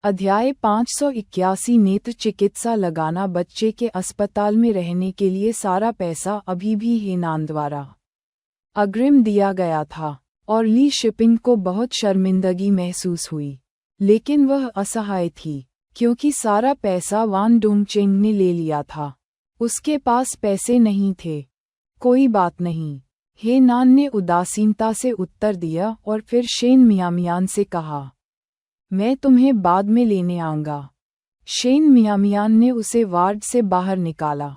अध्याय 581 नेत्र चिकित्सा लगाना। बच्चे के अस्पताल में रहने के लिए सारा पैसा अभी भी हेनान द्वारा अग्रिम दिया गया था और ली शिपिंग को बहुत शर्मिंदगी महसूस हुई, लेकिन वह असहाय थी क्योंकि सारा पैसा वान डोंगचेंग ने ले लिया था। उसके पास पैसे नहीं थे। कोई बात नहीं, हेनान ने उदासीनता से उत्तर दिया और फिर शेन मियामियान से कहा, मैं तुम्हें बाद में लेने आऊंगा। शेन मियामियान ने उसे वार्ड से बाहर निकाला।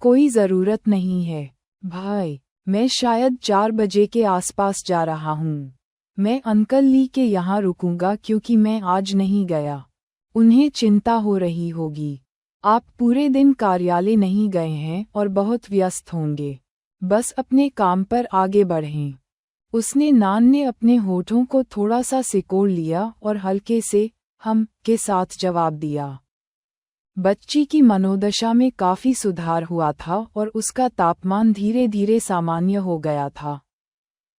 कोई ज़रूरत नहीं है भाई, मैं शायद 4 बजे के आसपास जा रहा हूँ। मैं अंकल ली के यहाँ रुकूंगा क्योंकि मैं आज नहीं गया। उन्हें चिंता हो रही होगी। आप पूरे दिन कार्यालय नहीं गए हैं और बहुत व्यस्त होंगे। बस अपने काम पर आगे बढ़ें। उसने नान ने अपने होठों को थोड़ा सा सिकोड़ लिया और हल्के से हम के साथ जवाब दिया। बच्ची की मनोदशा में काफी सुधार हुआ था और उसका तापमान धीरे धीरे सामान्य हो गया था।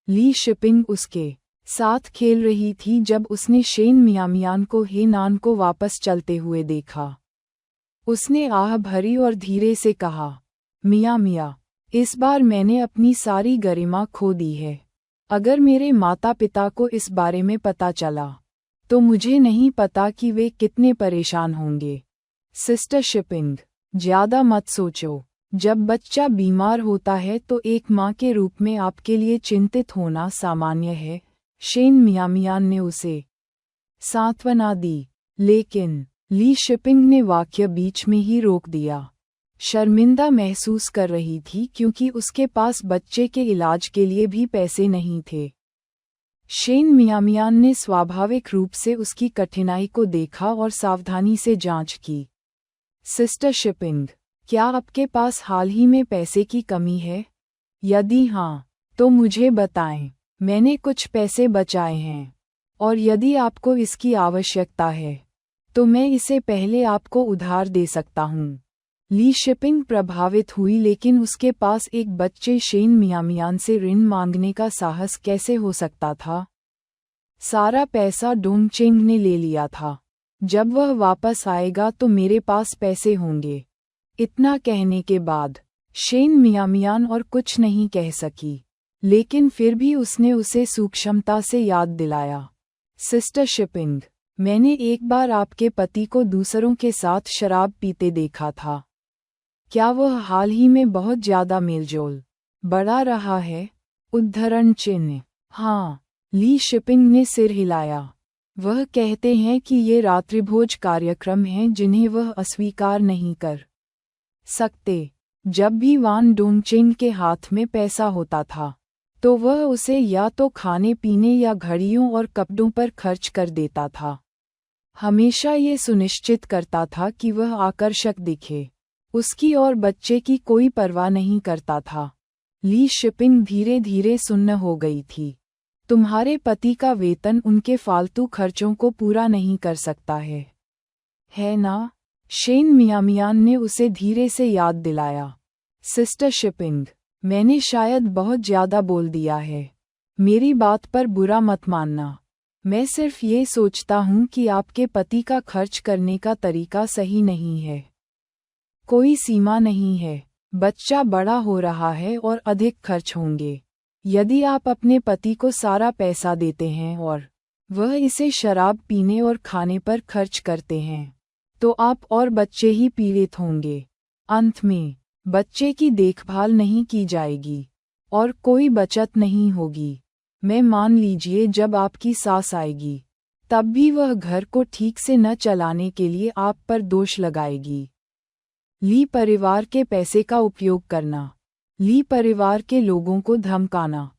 ली शिपिंग उसके साथ खेल रही थी जब उसने शेन मियामियान को हेनान को वापस चलते हुए देखा। उसने आह भरी और धीरे से कहा, मिया, इस बार मैंने अपनी सारी गरिमा खो दी है। अगर मेरे माता पिता को इस बारे में पता चला तो मुझे नहीं पता कि वे कितने परेशान होंगे। सिस्टर शिपिंग, ज्यादा मत सोचो। जब बच्चा बीमार होता है तो एक माँ के रूप में आपके लिए चिंतित होना सामान्य है। शेन मियामियान ने उसे सांत्वना दी, लेकिन ली शिपिंग ने वाक्य बीच में ही रोक दिया। शर्मिंदा महसूस कर रही थी क्योंकि उसके पास बच्चे के इलाज के लिए भी पैसे नहीं थे। शेन मियामियान ने स्वाभाविक रूप से उसकी कठिनाई को देखा और सावधानी से जांच की। सिस्टर शिपिंग, क्या आपके पास हाल ही में पैसे की कमी है? यदि हाँ, तो मुझे बताएं। मैंने कुछ पैसे बचाए हैं और यदि आपको इसकी आवश्यकता है तो मैं इसे पहले आपको उधार दे सकता हूँ। ली शिपिंग प्रभावित हुई, लेकिन उसके पास एक बच्चे शेन मियामियान से ऋण मांगने का साहस कैसे हो सकता था? सारा पैसा डोंगचेंग ने ले लिया था। जब वह वापस आएगा तो मेरे पास पैसे होंगे। इतना कहने के बाद शेन मियामियान और कुछ नहीं कह सकी, लेकिन फिर भी उसने उसे सूक्ष्मता से याद दिलाया। सिस्टर शिपिंग, मैंने एक बार आपके पति को दूसरों के साथ शराब पीते देखा था। क्या वह हाल ही में बहुत ज्यादा मेलजोल बढ़ा रहा है? उद्धरण चिन्ह। हाँ, ली शिपिंग ने सिर हिलाया। वह कहते हैं कि ये रात्रिभोज कार्यक्रम हैं जिन्हें वह अस्वीकार नहीं कर सकते। जब भी वान डोंगचेंग के हाथ में पैसा होता था तो वह उसे या तो खाने पीने या घड़ियों और कपड़ों पर खर्च कर देता था। हमेशा ये सुनिश्चित करता था कि वह आकर्षक दिखे। उसकी और बच्चे की कोई परवाह नहीं करता था। ली शिपिंग धीरे धीरे सुन्न हो गई थी। तुम्हारे पति का वेतन उनके फालतू खर्चों को पूरा नहीं कर सकता है ना? शेन मियामियान ने उसे धीरे से याद दिलाया। सिस्टर शिपिंग, मैंने शायद बहुत ज्यादा बोल दिया है। मेरी बात पर बुरा मत मानना। मैं सिर्फ ये सोचता हूँ कि आपके पति का खर्च करने का तरीका सही नहीं है। कोई सीमा नहीं है। बच्चा बड़ा हो रहा है और अधिक खर्च होंगे। यदि आप अपने पति को सारा पैसा देते हैं और वह इसे शराब पीने और खाने पर खर्च करते हैं तो आप और बच्चे ही पीड़ित होंगे। अंत में बच्चे की देखभाल नहीं की जाएगी और कोई बचत नहीं होगी। मैं मान लीजिए जब आपकी सास आएगी तब भी वह घर को ठीक से न चलाने के लिए आप पर दोष लगाएगी। ली परिवार के पैसे का उपयोग करना, ली परिवार के लोगों को धमकाना,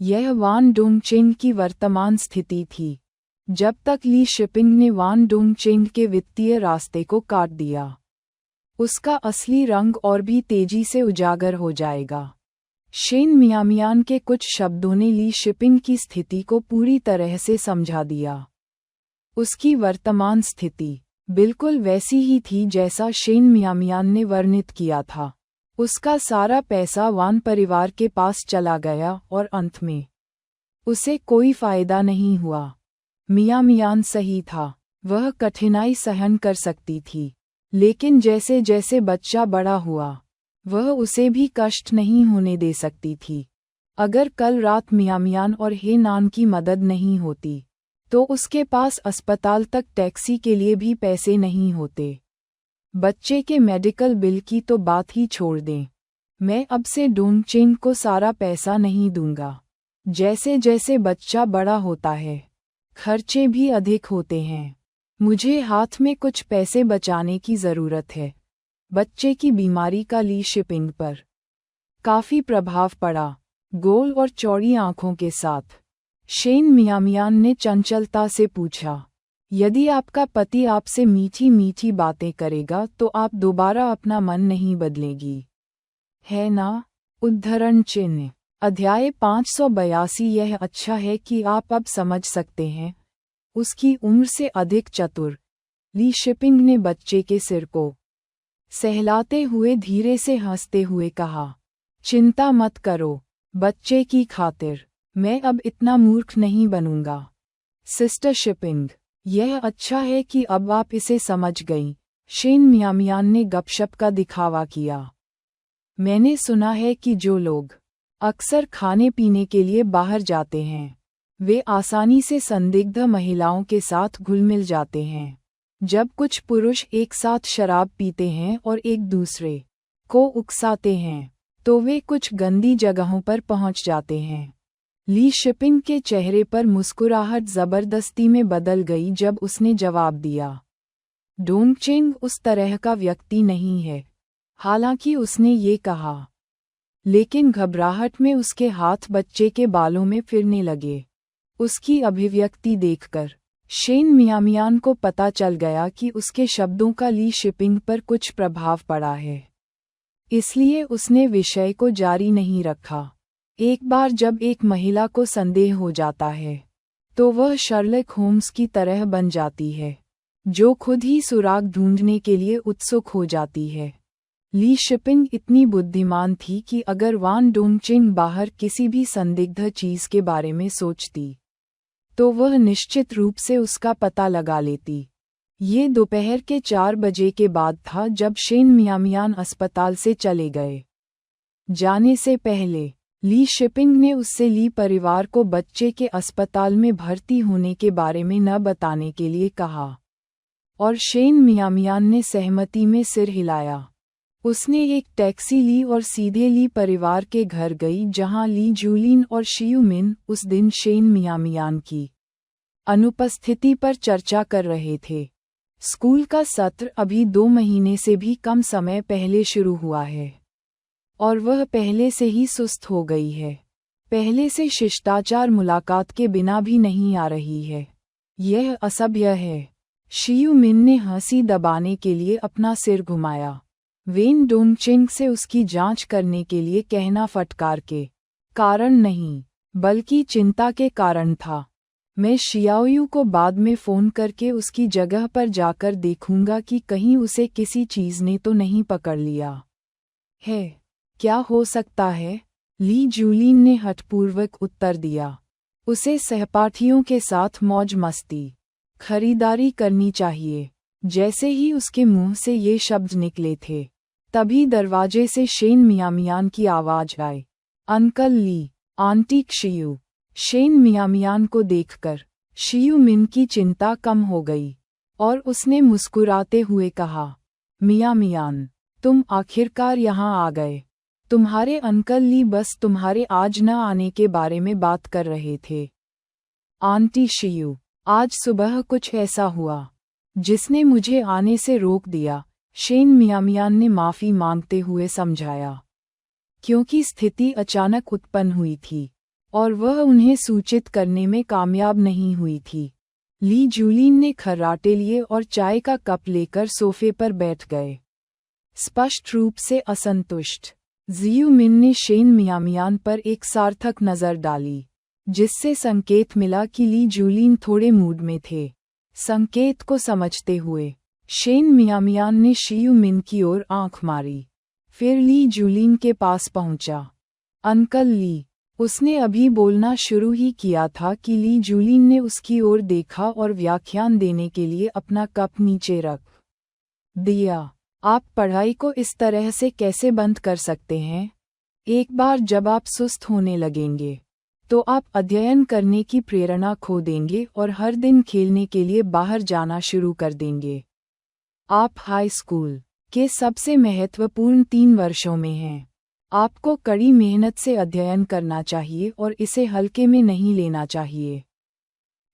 यह वान डोंगचेंग की वर्तमान स्थिति थी। जब तक ली शिपिंग ने वान डोंगचेंग के वित्तीय रास्ते को काट दिया, उसका असली रंग और भी तेजी से उजागर हो जाएगा। शेन मियामियान के कुछ शब्दों ने ली शिपिंग की स्थिति को पूरी तरह से समझा दिया। उसकी वर्तमान स्थिति बिल्कुल वैसी ही थी जैसा शेन मियामियान ने वर्णित किया था। उसका सारा पैसा वान परिवार के पास चला गया और अंत में उसे कोई फायदा नहीं हुआ। मियामियान सही था। वह कठिनाई सहन कर सकती थी, लेकिन जैसे जैसे बच्चा बड़ा हुआ, वह उसे भी कष्ट नहीं होने दे सकती थी। अगर कल रात मियामियान और हेनान की मदद नहीं होती, तो उसके पास अस्पताल तक टैक्सी के लिए भी पैसे नहीं होते। बच्चे के मेडिकल बिल की तो बात ही छोड़ दें। मैं अब से डोंगचेंग को सारा पैसा नहीं दूंगा। जैसे जैसे बच्चा बड़ा होता है, खर्चे भी अधिक होते हैं। मुझे हाथ में कुछ पैसे बचाने की ज़रूरत है। बच्चे की बीमारी का ली शिपिंग पर काफ़ी प्रभाव पड़ा। गोल और चौड़ी आंखों के साथ शेन मियामियान ने चंचलता से पूछा, यदि आपका पति आपसे मीठी मीठी बातें करेगा तो आप दोबारा अपना मन नहीं बदलेगी, है ना? उद्धरण चिन्ह। अध्याय 582। यह अच्छा है कि आप अब समझ सकते हैं। उसकी उम्र से अधिक चतुर ली शिपिंग ने बच्चे के सिर को सहलाते हुए धीरे से हंसते हुए कहा, चिंता मत करो, बच्चे की खातिर मैं अब इतना मूर्ख नहीं बनूंगा। सिस्टर शिपिंग, यह अच्छा है कि अब आप इसे समझ गईं। शेन मियामियान ने गपशप का दिखावा किया। मैंने सुना है कि जो लोग अक्सर खाने पीने के लिए बाहर जाते हैं, वे आसानी से संदिग्ध महिलाओं के साथ घुल-मिल जाते हैं। जब कुछ पुरुष एक साथ शराब पीते हैं और एक दूसरे को उकसाते हैं, तो वे कुछ गंदी जगहों पर पहुंच जाते हैं। ली शिपिंग के चेहरे पर मुस्कुराहट जबरदस्ती में बदल गई जब उसने जवाब दिया, डोंगचेंग उस तरह का व्यक्ति नहीं है। हालांकि उसने ये कहा, लेकिन घबराहट में उसके हाथ बच्चे के बालों में फिरने लगे। उसकी अभिव्यक्ति देखकर शेन मियामियान को पता चल गया कि उसके शब्दों का ली शिपिंग पर कुछ प्रभाव पड़ा है। इसलिए उसने विषय को जारी नहीं रखा। एक बार जब एक महिला को संदेह हो जाता है, तो वह शर्लक होम्स की तरह बन जाती है, जो खुद ही सुराग ढूंढने के लिए उत्सुक हो जाती है। ली शिपिंग इतनी बुद्धिमान थी कि अगर वान डोंगचेंग बाहर किसी भी संदिग्ध चीज के बारे में सोचती, तो वह निश्चित रूप से उसका पता लगा लेती। ये दोपहर के 4 बजे के बाद था जब शेन मियामियान अस्पताल से चले गए। जाने से पहले ली शिपिंग ने उससे ली परिवार को बच्चे के अस्पताल में भर्ती होने के बारे में न बताने के लिए कहा, और शेन मियामियान ने सहमति में सिर हिलाया। उसने एक टैक्सी ली और सीधे ली परिवार के घर गई, जहां ली जूलिन और शियुमिन उस दिन शेन मियामियान की अनुपस्थिति पर चर्चा कर रहे थे। स्कूल का सत्र अभी 2 महीने से भी कम समय पहले शुरू हुआ है, और वह पहले से ही सुस्त हो गई है। पहले से शिष्टाचार मुलाकात के बिना भी नहीं आ रही है। यह असभ्य है। शियुमिन ने हंसी दबाने के लिए अपना सिर घुमाया। वेन डोंगचेंग से उसकी जांच करने के लिए कहना फटकार के कारण नहीं, बल्कि चिंता के कारण था। मैं शियाओयू को बाद में फ़ोन करके उसकी जगह पर जाकर देखूंगा कि कहीं उसे किसी चीज़ ने तो नहीं पकड़ लिया है। क्या हो सकता है? ली जूलिन ने हठपूर्वक उत्तर दिया। उसे सहपाठियों के साथ मौज मस्ती, खरीदारी करनी चाहिए। जैसे ही उसके मुंह से ये शब्द निकले थे, तभी दरवाजे से शेन मियामियान की आवाज आई, अंकल ली, आंटी शियू। शेन मियामियान को देखकर शियुमिन की चिंता कम हो गई, और उसने मुस्कुराते हुए कहा, मियामियान, तुम आखिरकार यहाँ आ गए। तुम्हारे अंकल ली बस तुम्हारे आज न आने के बारे में बात कर रहे थे। आंटी शियू, आज सुबह कुछ ऐसा हुआ जिसने मुझे आने से रोक दिया, शेन मियामियान ने माफ़ी मांगते हुए समझाया। क्योंकि स्थिति अचानक उत्पन्न हुई थी, और वह उन्हें सूचित करने में कामयाब नहीं हुई थी। ली जूलिन ने खर्राटे लिए और चाय का कप लेकर सोफे पर बैठ गए, स्पष्ट रूप से असंतुष्ट। जियुमिन ने शेन मियामियान पर एक सार्थक नज़र डाली, जिससे संकेत मिला कि ली जूलिन थोड़े मूड में थे। संकेत को समझते हुए शेन मियामियान ने शियुमिन की ओर आंख मारी, फिर ली जूलिन के पास पहुंचा। अंकल ली, उसने अभी बोलना शुरू ही किया था कि ली जूलिन ने उसकी ओर देखा और व्याख्यान देने के लिए अपना कप नीचे रख दिया। आप पढ़ाई को इस तरह से कैसे बंद कर सकते हैं? एक बार जब आप सुस्त होने लगेंगे तो आप अध्ययन करने की प्रेरणा खो देंगे और हर दिन खेलने के लिए बाहर जाना शुरू कर देंगे। आप हाई स्कूल के सबसे महत्वपूर्ण 3 वर्षों में हैं। आपको कड़ी मेहनत से अध्ययन करना चाहिए और इसे हल्के में नहीं लेना चाहिए।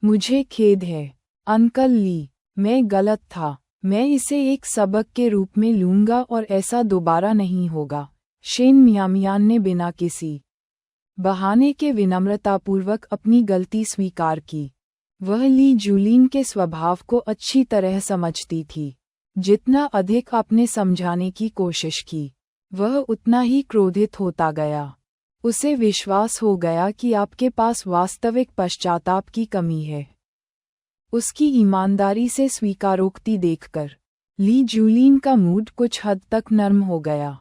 मुझे खेद है, अंकल ली, मैं गलत था। मैं इसे एक सबक के रूप में लूंगा और ऐसा दोबारा नहीं होगा। शेन मियामियान ने बिना किसी बहाने के विनम्रतापूर्वक अपनी गलती स्वीकार की। वह ली जूलिन के स्वभाव को अच्छी तरह समझती थी। जितना अधिक आपने समझाने की कोशिश की, वह उतना ही क्रोधित होता गया। उसे विश्वास हो गया कि आपके पास वास्तविक पश्चाताप की कमी है। उसकी ईमानदारी से स्वीकारोक्ति देखकर ली जूलिन का मूड कुछ हद तक नर्म हो गया।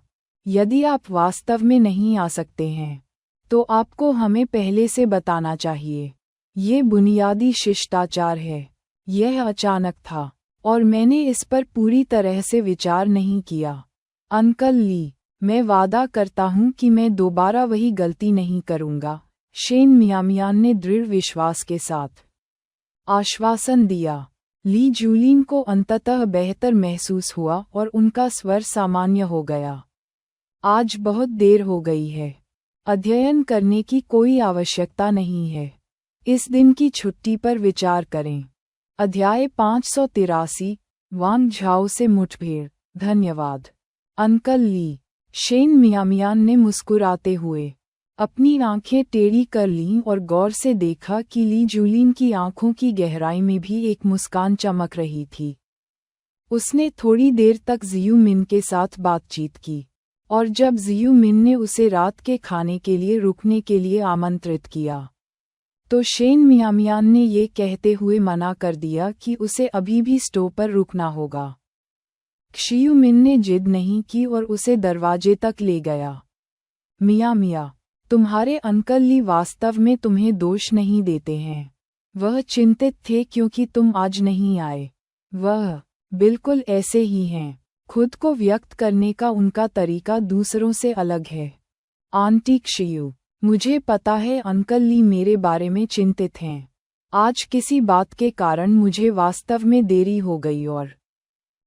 यदि आप वास्तव में नहीं आ सकते हैं तो आपको हमें पहले से बताना चाहिए। ये बुनियादी शिष्टाचार है। यह अचानक था और मैंने इस पर पूरी तरह से विचार नहीं किया। अंकल ली, मैं वादा करता हूँ कि मैं दोबारा वही गलती नहीं करूँगा, शेन मियामियान ने दृढ़ विश्वास के साथ आश्वासन दिया। ली जूलिन को अंततः बेहतर महसूस हुआ और उनका स्वर सामान्य हो गया। आज बहुत देर हो गई है। अध्ययन करने की कोई आवश्यकता नहीं है। इस दिन की छुट्टी पर विचार करें। अध्याय 583 वांग झाओ से मुठभेड़। धन्यवाद अंकल ली, शेन मियामियान ने मुस्कुराते हुए अपनी आंखें टेढ़ी कर लीं और गौर से देखा कि ली जूलिन की आंखों की गहराई में भी एक मुस्कान चमक रही थी। उसने थोड़ी देर तक जियू मिन के साथ बातचीत की और जब जियू मिन ने उसे रात के खाने के लिए रुकने के लिए आमंत्रित किया तो शेन मियामियान ने ये कहते हुए मना कर दिया कि उसे अभी भी स्टोव पर रुकना होगा। जियू मिन ने जिद नहीं की और उसे दरवाजे तक ले गया। मिया, तुम्हारे अंकल ली वास्तव में तुम्हें दोष नहीं देते हैं। वह चिंतित थे क्योंकि तुम आज नहीं आए। वह बिल्कुल ऐसे ही हैं। खुद को व्यक्त करने का उनका तरीका दूसरों से अलग है। आंटी जियू, मुझे पता है अंकल ली मेरे बारे में चिंतित हैं। आज किसी बात के कारण मुझे वास्तव में देरी हो गई और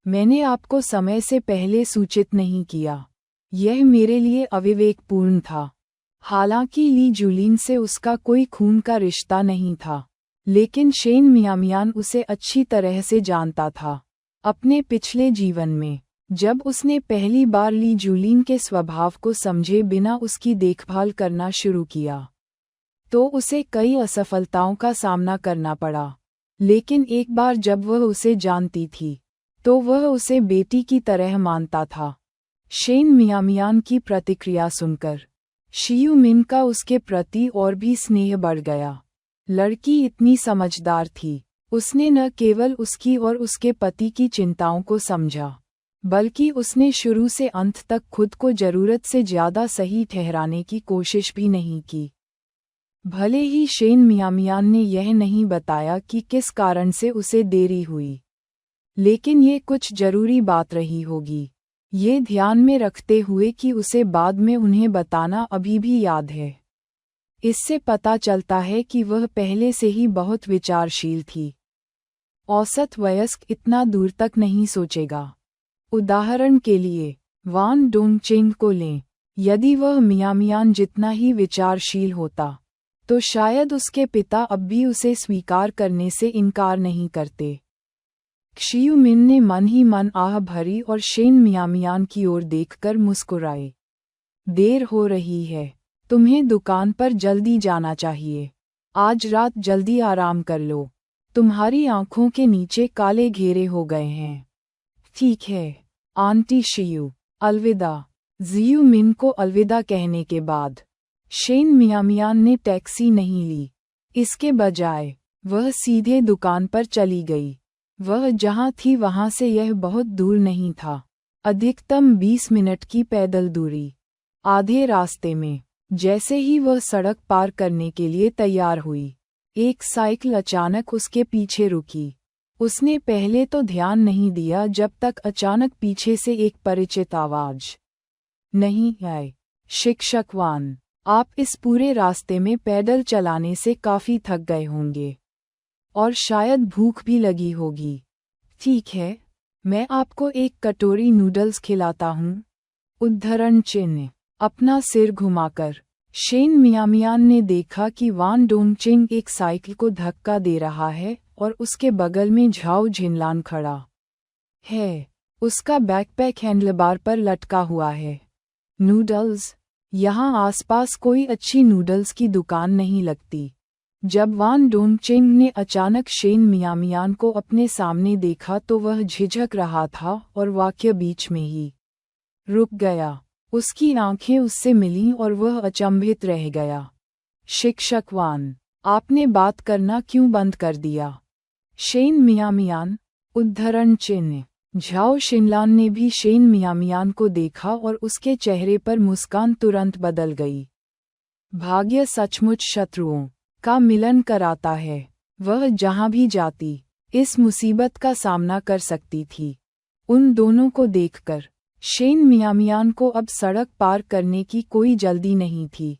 मैंने आपको समय से पहले सूचित नहीं किया। यह मेरे लिए अविवेकपूर्ण था। हालांकि ली जूलिन से उसका कोई खून का रिश्ता नहीं था, लेकिन शेन मियामियान उसे अच्छी तरह से जानता था। अपने पिछले जीवन में जब उसने पहली बार ली जूलिन के स्वभाव को समझे बिना उसकी देखभाल करना शुरू किया तो उसे कई असफलताओं का सामना करना पड़ा। लेकिन एक बार जब वह उसे जानती थी तो वह उसे बेटी की तरह मानता था। शेन मियामियान की प्रतिक्रिया सुनकर जियू मिन का उसके प्रति और भी स्नेह बढ़ गया। लड़की इतनी समझदार थी। उसने न केवल उसकी और उसके पति की चिंताओं को समझा, बल्कि उसने शुरू से अंत तक खुद को जरूरत से ज्यादा सही ठहराने की कोशिश भी नहीं की। भले ही शेन मियामियान ने यह नहीं बताया कि किस कारण से उसे देरी हुई, लेकिन ये कुछ जरूरी बात रही होगी। ये ध्यान में रखते हुए कि उसे बाद में उन्हें बताना अभी भी याद है। इससे पता चलता है कि वह पहले से ही बहुत विचारशील थी। औसत वयस्क इतना दूर तक नहीं सोचेगा। उदाहरण के लिए वान डोंगचेंग को लें। यदि वह मियामियान जितना ही विचारशील होता तो शायद उसके पिता अब भी उसे स्वीकार करने से इनकार नहीं करते। जियू मिन ने मन ही मन आह भरी और शेन मियामियान की ओर देखकर मुस्कुराए। देर हो रही है, तुम्हें दुकान पर जल्दी जाना चाहिए। आज रात जल्दी आराम कर लो, तुम्हारी आंखों के नीचे काले घेरे हो गए हैं। ठीक है आंटी जियू, अलविदा। जियू मिन को अलविदा कहने के बाद शेन मियामियान ने टैक्सी नहीं ली। इसके बजाय वह सीधे दुकान पर चली गई। वह जहाँ थी वहाँ से यह बहुत दूर नहीं था, अधिकतम 20 मिनट की पैदल दूरी। आधे रास्ते में जैसे ही वह सड़क पार करने के लिए तैयार हुई, एक साइकिल अचानक उसके पीछे रुकी। उसने पहले तो ध्यान नहीं दिया जब तक अचानक पीछे से एक परिचित आवाज नहीं आई। शिक्षक वान, आप इस पूरे रास्ते में पैदल चलाने से काफी थक गए होंगे और शायद भूख भी लगी होगी। ठीक है, मैं आपको एक कटोरी नूडल्स खिलाता हूँ। उद्धरण चिन्ह। अपना सिर घुमाकर शेन मियामियान ने देखा कि वान डोंगचिंग एक साइकिल को धक्का दे रहा है और उसके बगल में झाओ झिनलान खड़ा है। उसका बैकपैक हैंडलबार पर लटका हुआ है। नूडल्स? यहाँ आसपास कोई अच्छी नूडल्स की दुकान नहीं लगती। जब वान डोंगचिंग ने अचानक शेन मियामियान को अपने सामने देखा तो वह झिझक रहा था और वाक्य बीच में ही रुक गया। उसकी आंखें उससे मिलीं और वह अचंभित रह गया। शिक्षक वान, आपने बात करना क्यों बंद कर दिया? शेन मियामियान। उद्धरण चिन्ह। झाओ शिनलान ने भी शेन मियामियान को देखा और उसके चेहरे पर मुस्कान तुरंत बदल गई। भाग्य सचमुच शत्रुओं का मिलन कराता है। वह जहां भी जाती, इस मुसीबत का सामना कर सकती थी। उन दोनों को देखकर शेन मियामियान को अब सड़क पार करने की कोई जल्दी नहीं थी।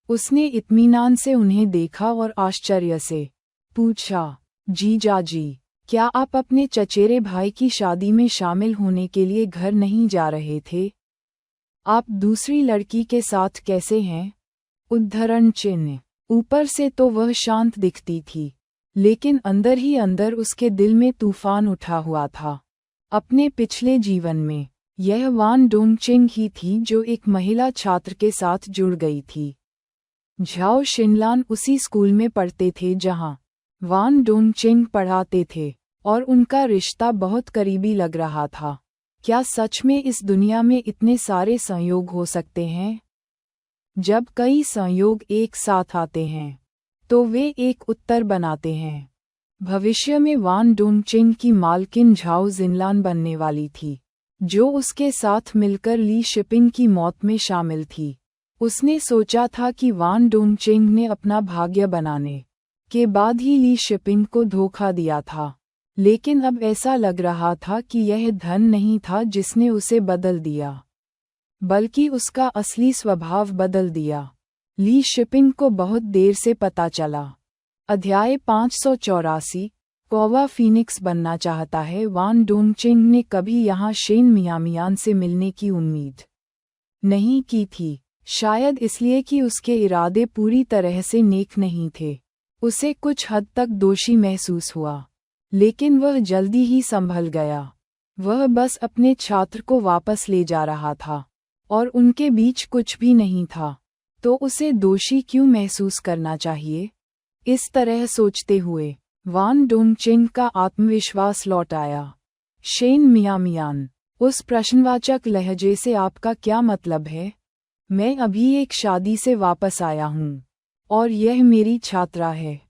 उसने इत्मीनान से उन्हें देखा और आश्चर्य से पूछा, जीजाजी, क्या आप अपने चचेरे भाई की शादी में शामिल होने के लिए घर नहीं जा रहे थे? आप दूसरी लड़की के साथ कैसे हैं? उद्धरण चिन्ह। ऊपर से तो वह शांत दिखती थी, लेकिन अंदर ही अंदर उसके दिल में तूफान उठा हुआ था। अपने पिछले जीवन में यह वान डोंगचिंग ही थी जो एक महिला छात्र के साथ जुड़ गई थी। झाओ शिनलान उसी स्कूल में पढ़ते थे जहां वान डोंगचिंग पढ़ाते थे और उनका रिश्ता बहुत करीबी लग रहा था। क्या सच में इस दुनिया में इतने सारे संयोग हो सकते हैं? जब कई संयोग एक साथ आते हैं तो वे एक उत्तर बनाते हैं। भविष्य में वान डोंगचिंग की मालकिन झाओ जिनलान बनने वाली थी, जो उसके साथ मिलकर ली शिपिंग की मौत में शामिल थी। उसने सोचा था कि वान डोंगचिंग ने अपना भाग्य बनाने के बाद ही ली शिपिंग को धोखा दिया था, लेकिन अब ऐसा लग रहा था कि यह धन नहीं था जिसने उसे बदल दिया, बल्कि उसका असली स्वभाव बदल दिया। ली शिपिंग को बहुत देर से पता चला। अध्याय 584। कौवा फीनिक्स बनना चाहता है। वान डोंगचिंग ने कभी यहाँ शेन मियामियान से मिलने की उम्मीद नहीं की थी, शायद इसलिए कि उसके इरादे पूरी तरह से नेक नहीं थे। उसे कुछ हद तक दोषी महसूस हुआ, लेकिन वह जल्दी ही संभल गया। वह बस अपने छात्र को वापस ले जा रहा था और उनके बीच कुछ भी नहीं था, तो उसे दोषी क्यों महसूस करना चाहिए? इस तरह सोचते हुए वान डोंगचिंग का आत्मविश्वास लौट आया। शेन मियामियान, उस प्रश्नवाचक लहजे से आपका क्या मतलब है? मैं अभी एक शादी से वापस आया हूँ और यह मेरी छात्रा है।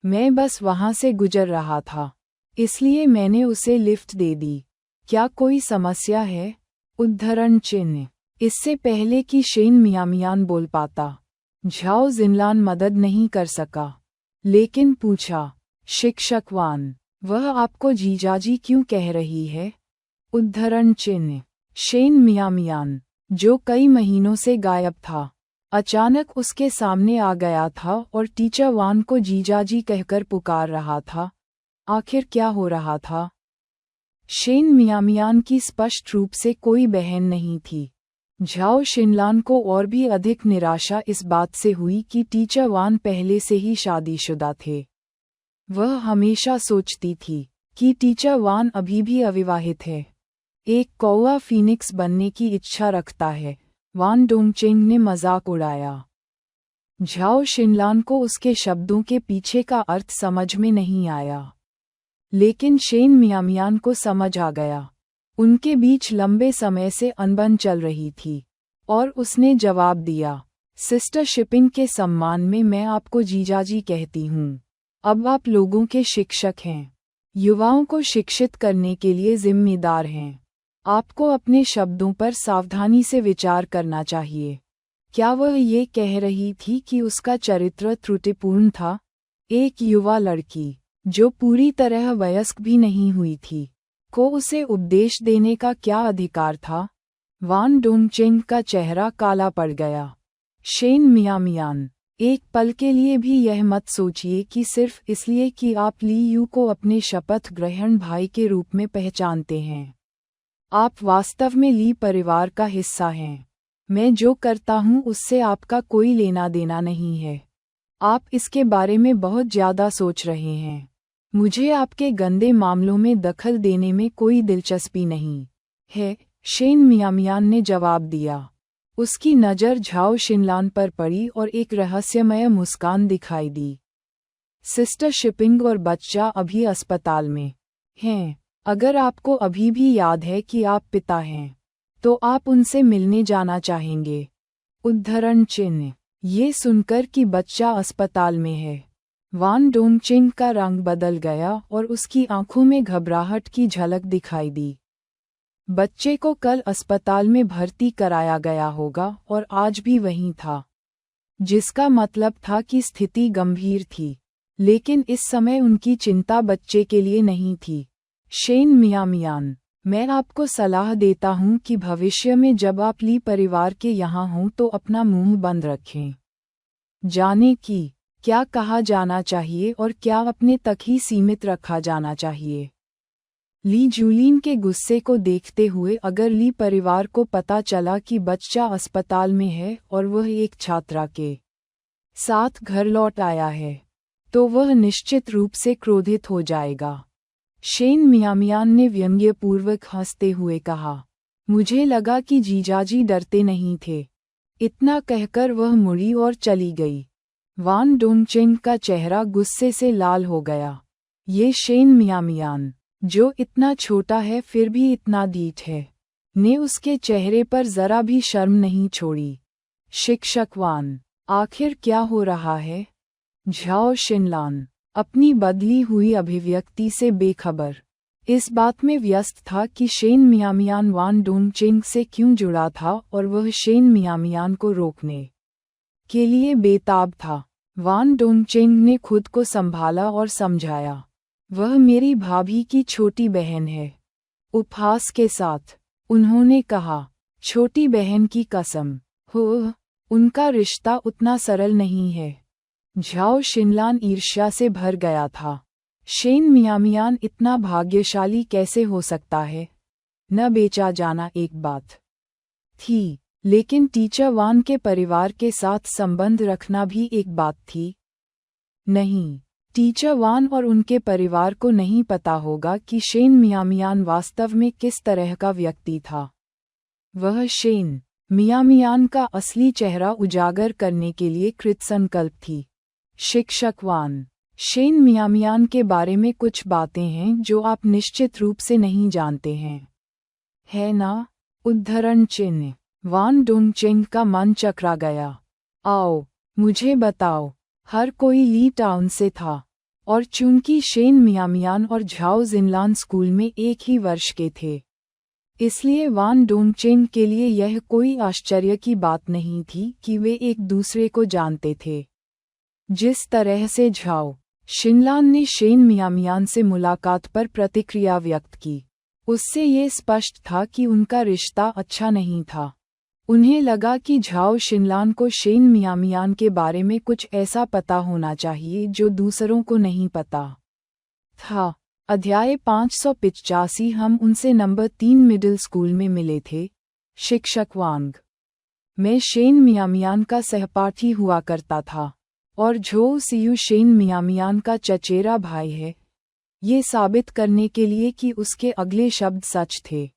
मैं बस वहाँ से गुजर रहा था, इसलिए मैंने उसे लिफ्ट दे दी। क्या कोई समस्या है? उद्धरण चिन्ह। इससे पहले कि शेन मियामियान बोल पाता, झाओ जिनलान मदद नहीं कर सका, लेकिन पूछा, शिक्षक वान, वह आपको जीजाजी क्यों कह रही है? उद्धरण चिन्ह। शेन मियामियान, जो कई महीनों से गायब था, अचानक उसके सामने आ गया था और टीचर वान को जीजाजी कहकर पुकार रहा था। आखिर क्या हो रहा था? शेन मियामियान की स्पष्ट रूप से कोई बहन नहीं थी। झाओ शिनलान को और भी अधिक निराशा इस बात से हुई कि टीचर वान पहले से ही शादीशुदा थे। वह हमेशा सोचती थी कि टीचर वान अभी भी अविवाहित है। एक कौवा फीनिक्स बनने की इच्छा रखता है, वान डोंगचिंग ने मजाक उड़ाया। झाओ शिनलान को उसके शब्दों के पीछे का अर्थ समझ में नहीं आया, लेकिन शेन मियामियान को समझ आ गया। उनके बीच लंबे समय से अनबन चल रही थी और उसने जवाब दिया, सिस्टर शिपिंग के सम्मान में मैं आपको जीजाजी कहती हूँ। अब आप लोगों के शिक्षक हैं, युवाओं को शिक्षित करने के लिए जिम्मेदार हैं। आपको अपने शब्दों पर सावधानी से विचार करना चाहिए। क्या वह ये कह रही थी कि उसका चरित्र त्रुटिपूर्ण था? एक युवा लड़की, जो पूरी तरह वयस्क भी नहीं हुई थी, को उसे उपदेश देने का क्या अधिकार था? वान डोंगचेंग का चेहरा काला पड़ गया। शेन मियामियान, एक पल के लिए भी यह मत सोचिए कि सिर्फ इसलिए कि आप ली यू को अपने शपथ ग्रहण भाई के रूप में पहचानते हैं, आप वास्तव में ली परिवार का हिस्सा हैं। मैं जो करता हूँ उससे आपका कोई लेना देना नहीं है। आप इसके बारे में बहुत ज़्यादा सोच रहे हैं। मुझे आपके गंदे मामलों में दखल देने में कोई दिलचस्पी नहीं है, शेन मियामियान ने जवाब दिया। उसकी नज़र झाओ शिनलान पर पड़ी और एक रहस्यमय मुस्कान दिखाई दी। सिस्टर शिपिंग और बच्चा अभी अस्पताल में हैं। अगर आपको अभी भी याद है कि आप पिता हैं, तो आप उनसे मिलने जाना चाहेंगे। उद्धरण चिन्ह। ये सुनकर कि बच्चा अस्पताल में है, वान डोंगचेंग का रंग बदल गया और उसकी आंखों में घबराहट की झलक दिखाई दी। बच्चे को कल अस्पताल में भर्ती कराया गया होगा और आज भी वहीं था, जिसका मतलब था कि स्थिति गंभीर थी। लेकिन इस समय उनकी चिंता बच्चे के लिए नहीं थी। शेन मियामियान, मैं आपको सलाह देता हूं कि भविष्य में जब आप ली परिवार के यहाँ हों तो अपना मुंह बंद रखें। जाने कि क्या कहा जाना चाहिए और क्या अपने तक ही सीमित रखा जाना चाहिए। ली जूलिन के गुस्से को देखते हुए, अगर ली परिवार को पता चला कि बच्चा अस्पताल में है और वह एक छात्रा के साथ घर लौट आया है, तो वह निश्चित रूप से क्रोधित हो जाएगा। शेन मियामियान ने व्यंग्यपूर्वक हंसते हुए कहा। मुझे लगा कि जीजाजी डरते नहीं थे। इतना कहकर वह मुड़ी और चली गई। वान डोंगचेंग का चेहरा गुस्से से लाल हो गया। ये शेन मियामियान, जो इतना छोटा है फिर भी इतना ढीठ है, ने उसके चेहरे पर जरा भी शर्म नहीं छोड़ी। शिक्षक वान, आखिर क्या हो रहा है? झाओ शिनलान, अपनी बदली हुई अभिव्यक्ति से बेखबर, इस बात में व्यस्त था कि शेन मियामियान वान डोंगचेंग से क्यों जुड़ा था और वह शेन मियामियान को रोकने के लिए बेताब था। वान डोंगचेंग ने खुद को संभाला और समझाया, वह मेरी भाभी की छोटी बहन है। उपहास के साथ उन्होंने कहा, छोटी बहन की कसम हो, उनका रिश्ता उतना सरल नहीं है। झाओ शिनलान ईर्ष्या से भर गया था। शेन मियामियान इतना भाग्यशाली कैसे हो सकता है? न बेचा जाना एक बात थी, लेकिन टीचर वान के परिवार के साथ संबंध रखना भी एक बात थी। नहीं, टीचर वान और उनके परिवार को नहीं पता होगा कि शेन मियामियान वास्तव में किस तरह का व्यक्ति था। वह शेन मियामियान का असली चेहरा उजागर करने के लिए कृतसंकल्प थी। शिक्षक वान, शेन मियामियान के बारे में कुछ बातें हैं जो आप निश्चित रूप से नहीं जानते हैं, है ना? उद्धरण चिन्ह। वान डोंगचेंग का मन चकरा गया। आओ, मुझे बताओ। हर कोई ली टाउन से था, और चूंकि शेन मियामियान और झाओ जिनलान स्कूल में एक ही वर्ष के थे, इसलिए वान डोंगचेंग के लिए यह कोई आश्चर्य की बात नहीं थी कि वे एक दूसरे को जानते थे। जिस तरह से झाओ शिनलान ने शेन मियामियान से मुलाकात पर प्रतिक्रिया व्यक्त की, उससे ये स्पष्ट था कि उनका रिश्ता अच्छा नहीं था। उन्हें लगा कि झाओ शिनलान को शेन मियामियान के बारे में कुछ ऐसा पता होना चाहिए जो दूसरों को नहीं पता था। अध्याय 585। हम उनसे नंबर 3 मिडिल स्कूल में मिले थे। शिक्षक वांग, मैं शेन मियामियान का सहपाठी हुआ करता था, और झो सियू शेन मियामियान का चचेरा भाई है, ये साबित करने के लिए कि उसके अगले शब्द सच थे।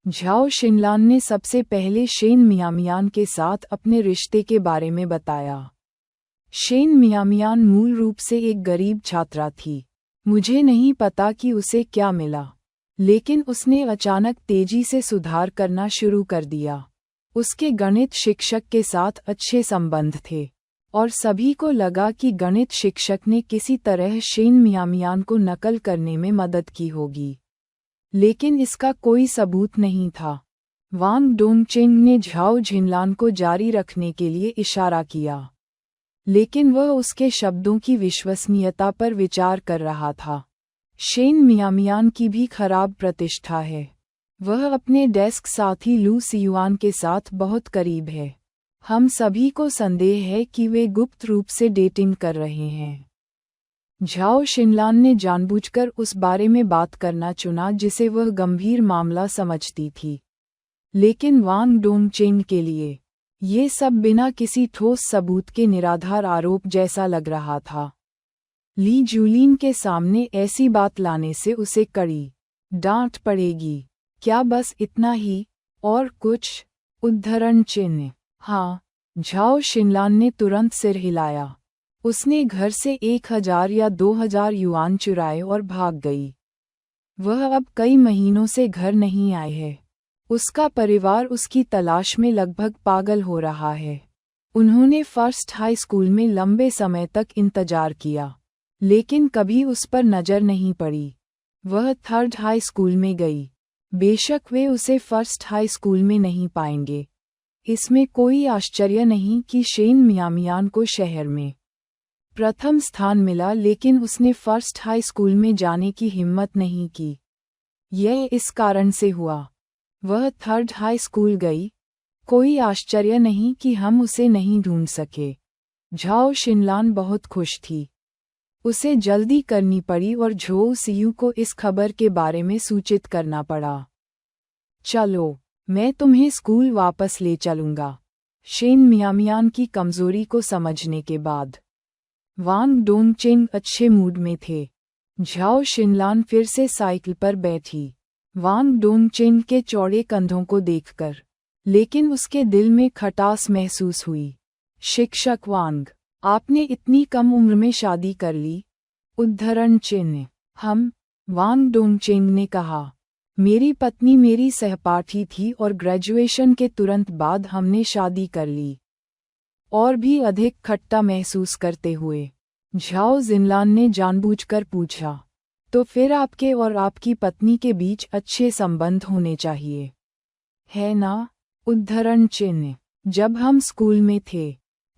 झाओ शिनलान ने सबसे पहले शेन मियामियान के साथ अपने रिश्ते के बारे में बताया। शेन मियामियान मूल रूप से एक गरीब छात्रा थी। मुझे नहीं पता कि उसे क्या मिला, लेकिन उसने अचानक तेजी से सुधार करना शुरू कर दिया। उसके गणित शिक्षक के साथ अच्छे संबंध थे, और सभी को लगा कि गणित शिक्षक ने किसी तरह शेन मियामियान को नकल करने में मदद की होगी, लेकिन इसका कोई सबूत नहीं था। वांग डोंगचेंग ने झाओ झिनलान को जारी रखने के लिए इशारा किया, लेकिन वह उसके शब्दों की विश्वसनीयता पर विचार कर रहा था। शेन मियामियान की भी खराब प्रतिष्ठा है। वह अपने डेस्क साथी लू सियुआन के साथ बहुत करीब है। हम सभी को संदेह है कि वे गुप्त रूप से डेटिंग कर रहे हैं। झाओ शिनलान ने जानबूझकर उस बारे में बात करना चुना जिसे वह गंभीर मामला समझती थी, लेकिन वांग डोंगचेंग के लिए ये सब बिना किसी ठोस सबूत के निराधार आरोप जैसा लग रहा था। ली जूलिन के सामने ऐसी बात लाने से उसे कड़ी डांट पड़ेगी। क्या बस इतना ही? और कुछ? उद्धरण चिन्ह। हाँ, झाओ शिनलान ने तुरंत सिर हिलाया। उसने घर से 1000 या 2000 युआन चुराए और भाग गई। वह अब कई महीनों से घर नहीं आए है। उसका परिवार उसकी तलाश में लगभग पागल हो रहा है। उन्होंने फर्स्ट हाई स्कूल में लंबे समय तक इंतजार किया, लेकिन कभी उस पर नजर नहीं पड़ी। वह थर्ड हाई स्कूल में गई। बेशक वे उसे फर्स्ट हाई स्कूल में नहीं पाएंगे। इसमें कोई आश्चर्य नहीं कि शेन मियामियान को शहर में प्रथम स्थान मिला, लेकिन उसने फर्स्ट हाई स्कूल में जाने की हिम्मत नहीं की। यह इस कारण से हुआ। वह थर्ड हाई स्कूल गई। कोई आश्चर्य नहीं कि हम उसे नहीं ढूंढ सके। झाओ शिनलान बहुत खुश थी। उसे जल्दी करनी पड़ी और झोउ सियू को इस खबर के बारे में सूचित करना पड़ा। चलो, मैं तुम्हें स्कूल वापस ले चलूंगा। शेन मियामियान की कमजोरी को समझने के बाद वांग डोंगचेंग अच्छे मूड में थे। झाओ शिनलान फिर से साइकिल पर बैठी, वांग डोंगचेंग के चौड़े कंधों को देखकर, लेकिन उसके दिल में खटास महसूस हुई। शिक्षक वांग, आपने इतनी कम उम्र में शादी कर ली? उद्धरण चिन्ह। वांग डोंगचेंग ने कहा, मेरी पत्नी मेरी सहपाठी थी और ग्रेजुएशन के तुरंत बाद हमने शादी कर ली। और भी अधिक खट्टा महसूस करते हुए झाओ जिनलान ने जानबूझकर पूछा, तो फिर आपके और आपकी पत्नी के बीच अच्छे संबंध होने चाहिए, है ना? उद्धरण चिन्ह। जब हम स्कूल में थे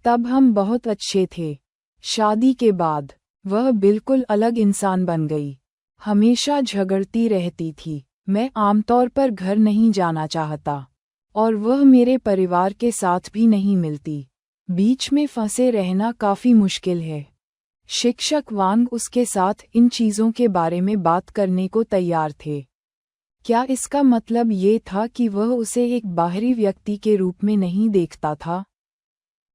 तब हम बहुत अच्छे थे। शादी के बाद वह बिल्कुल अलग इंसान बन गई। हमेशा झगड़ती रहती थी। मैं आमतौर पर घर नहीं जाना चाहता और वह मेरे परिवार के साथ भी नहीं मिलती। बीच में फंसे रहना काफी मुश्किल है। शिक्षक वांग उसके साथ इन चीजों के बारे में बात करने को तैयार थे। क्या इसका मतलब ये था कि वह उसे एक बाहरी व्यक्ति के रूप में नहीं देखता था?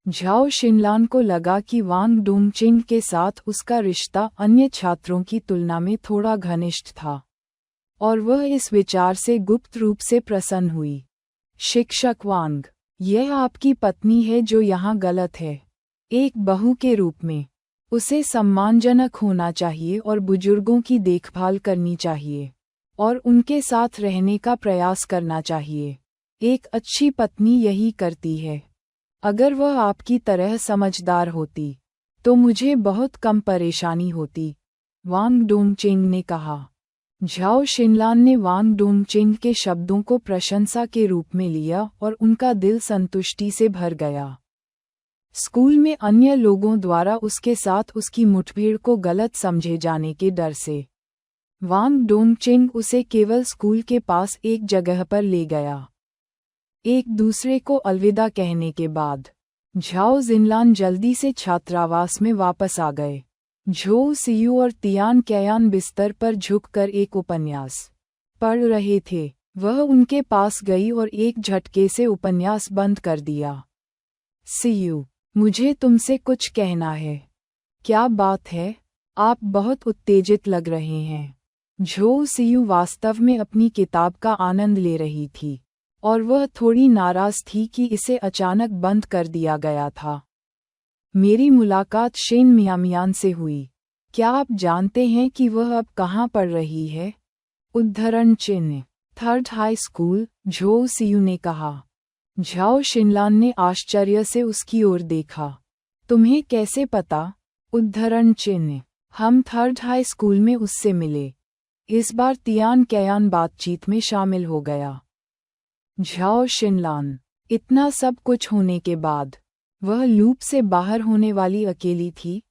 झाओ शिनलान को लगा कि वांग डोंगचेंग के साथ उसका रिश्ता अन्य छात्रों की तुलना में थोड़ा घनिष्ठ था, और वह इस विचार से गुप्त रूप से प्रसन्न हुई। शिक्षक वांग, यह आपकी पत्नी है जो यहाँ गलत है। एक बहू के रूप में उसे सम्मानजनक होना चाहिए और बुजुर्गों की देखभाल करनी चाहिए और उनके साथ रहने का प्रयास करना चाहिए। एक अच्छी पत्नी यही करती है। अगर वह आपकी तरह समझदार होती तो मुझे बहुत कम परेशानी होती, वांग डोंगचेंग ने कहा। झाओ शिनलान ने वांग डोंगचेंग के शब्दों को प्रशंसा के रूप में लिया और उनका दिल संतुष्टि से भर गया। स्कूल में अन्य लोगों द्वारा उसके साथ उसकी मुठभेड़ को गलत समझे जाने के डर से वांग डोंगचेंग उसे केवल स्कूल के पास एक जगह पर ले गया। एक दूसरे को अलविदा कहने के बाद झाओ जिनलान जल्दी से छात्रावास में वापस आ गए। झोउ सियू और तियान कैयान बिस्तर पर झुककर एक उपन्यास पढ़ रहे थे। वह उनके पास गई और एक झटके से उपन्यास बंद कर दिया। सियू, मुझे तुमसे कुछ कहना है। क्या बात है? आप बहुत उत्तेजित लग रहे हैं। झोउ सियू वास्तव में अपनी किताब का आनंद ले रही थी और वह थोड़ी नाराज थी कि इसे अचानक बंद कर दिया गया था। मेरी मुलाकात शेन मियामियान से हुई। क्या आप जानते हैं कि वह अब कहाँ पढ़ रही है? उद्धरण चिन्ह। Third high school, Zhou see you ने कहा। झाओ शिनलान ने आश्चर्य से उसकी ओर देखा। तुम्हें कैसे पता? उद्धरण चिन्ह। हम थर्ड हाई स्कूल में उससे मिले। इस बार तियान कैयान बातचीत में शामिल हो गया। झाओ शिनलान। इतना सब कुछ होने के बाद वह लूप से बाहर होने वाली अकेली थी।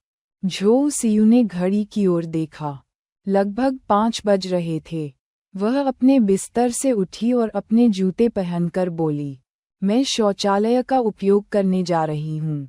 झो सियू ने घड़ी की ओर देखा। लगभग 5 बज रहे थे। वह अपने बिस्तर से उठी और अपने जूते पहनकर बोली, मैं शौचालय का उपयोग करने जा रही हूँ।